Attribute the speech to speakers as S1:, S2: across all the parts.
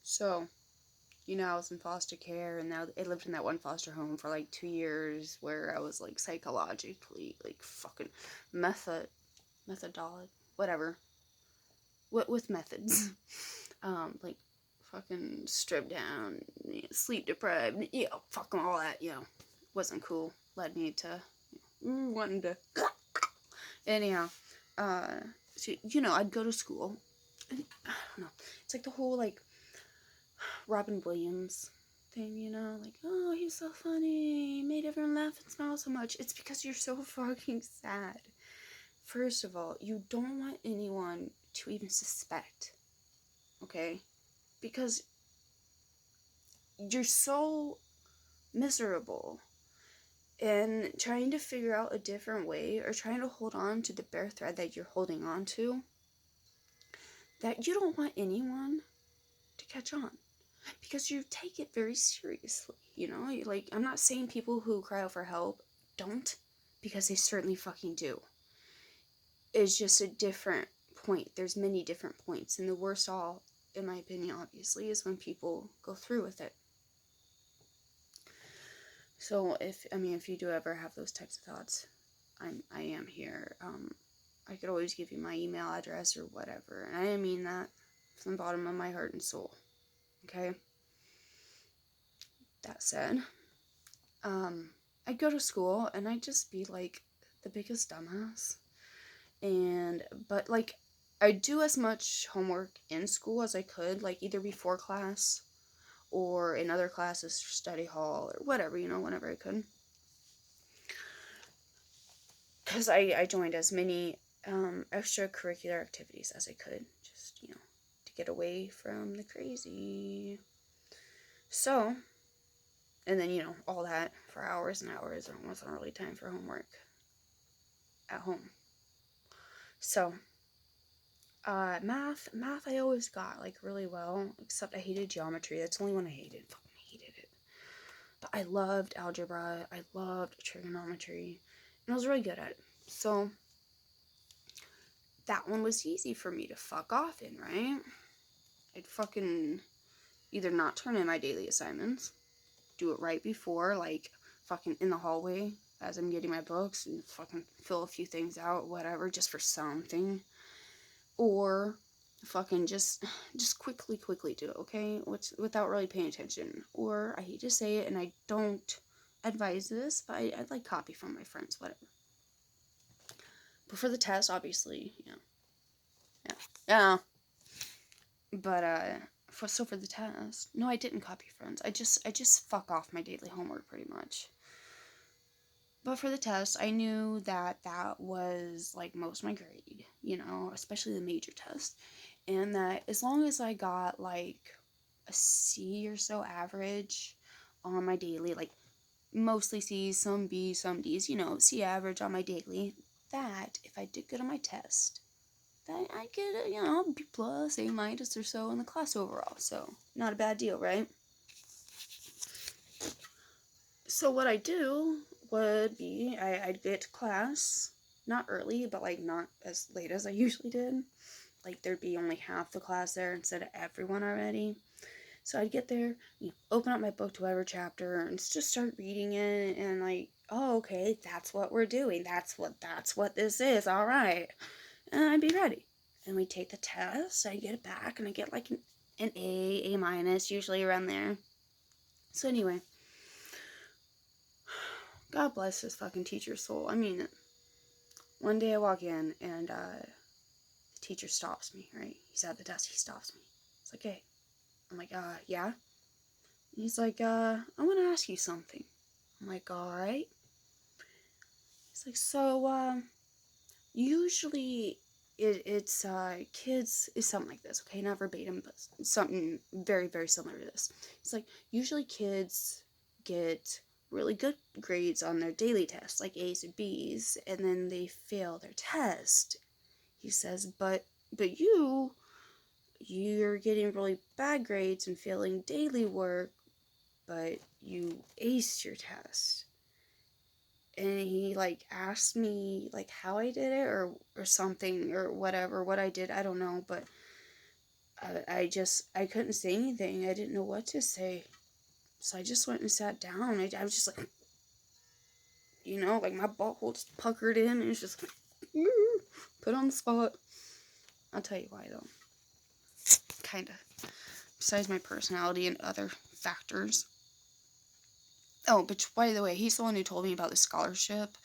S1: So, I was in foster care, and now I lived in that one foster home for like 2 years, where I was like psychologically like fucking methodology, whatever, with methods, like fucking stripped down, sleep deprived, fucking all that, wasn't cool. Led me to wanting to. Anyhow, so, I'd go to school, and I don't know, it's like the whole like Robin Williams thing, like, oh, he's so funny, he made everyone laugh and smile so much. It's because you're so fucking sad. First of all, you don't want anyone to even suspect, okay? Because you're so miserable and trying to figure out a different way, or trying to hold on to the bare thread that you're holding on to, that you don't want anyone to catch on. Because you take it very seriously, Like, I'm not saying people who cry out for help don't, because they certainly fucking do. It's just a different point. There's many different points, and the worst all, in my opinion, obviously, is when people go through with it. So if you do ever have those types of thoughts, I am here. I could always give you my email address or whatever, and I mean that from the bottom of my heart and soul. Okay? That said, I'd go to school and I'd just be like the biggest dumbass. But like, I'd do as much homework in school as I could, like either before class or in other classes, study hall or whatever, whenever I could. Because I joined as many extracurricular activities as I could, just, to get away from the crazy. So, and then, all that for hours and hours. There wasn't really time for homework at home. So, math I always got, like, really well, except I hated geometry. That's the only one I hated. Fucking hated it. But I loved algebra. I loved trigonometry. And I was really good at it. So, that one was easy for me to fuck off in, right? I'd fucking either not turn in my daily assignments, do it right before, like, fucking in the hallway as I'm getting my books, and fucking fill a few things out, whatever, just for something. Or fucking just quickly do it, okay? Without really paying attention. Or, I hate to say it, and I don't advise this, but I'd like copy from my friends, whatever. But for the test, obviously, yeah. But for the test, no, I didn't copy friends. I just fuck off my daily homework pretty much. But for the test, I knew that was like most of my grade, especially the major test. And that as long as I got like a C or so average on my daily, like mostly C's, some B's, some D's, C average on my daily, that if I did good on my test, that I get a, B plus, A minus or so in the class overall. So not a bad deal, right? So what I do would be, I'd get to class, not early, but like not as late as I usually did. Like there'd be only half the class there instead of everyone already. So I'd get there, open up my book to whatever chapter, and just start reading it, and like, oh, okay, that's what we're doing. That's what this is. All right, and I'd be ready. And we take the test. I get it back, and I get like an A minus, usually around there. So anyway, God bless this fucking teacher's soul. I mean, one day I walk in, and the teacher stops me, right? He's at the desk, he stops me. It's like, hey. I'm like, yeah? He's like, I want to ask you something. I'm like, alright. He's like, so, usually it's kids is something like this, okay? Not verbatim, but something very, very similar to this. It's like, usually kids get really good grades on their daily tests, like A's and B's, and then they fail their test. He says, but you're getting really bad grades and failing daily work, but you aced your test. And he like asked me like how I did it or something or whatever, what I did, I don't know, but I couldn't say anything. I didn't know what to say. So I just went and sat down. I was just like, like my butthole just puckered in, and it was just put on the spot. I'll tell you why, though. Kind of. Besides my personality and other factors. Oh, but by the way, he's the one who told me about the scholarship,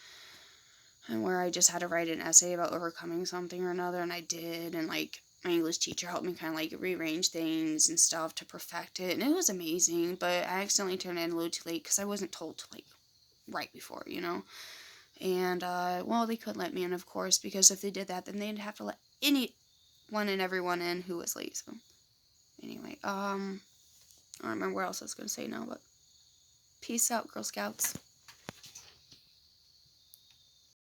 S1: and where I just had to write an essay about overcoming something or another, and I did, and like my English teacher helped me kind of like rearrange things and stuff to perfect it, and it was amazing. But I accidentally turned it in a little too late because I wasn't told to like write before, And well, they couldn't let me in, of course, because if they did that, then they'd have to let anyone and everyone in who was late. So anyway, I don't remember what else I was gonna say now, but peace out, Girl Scouts.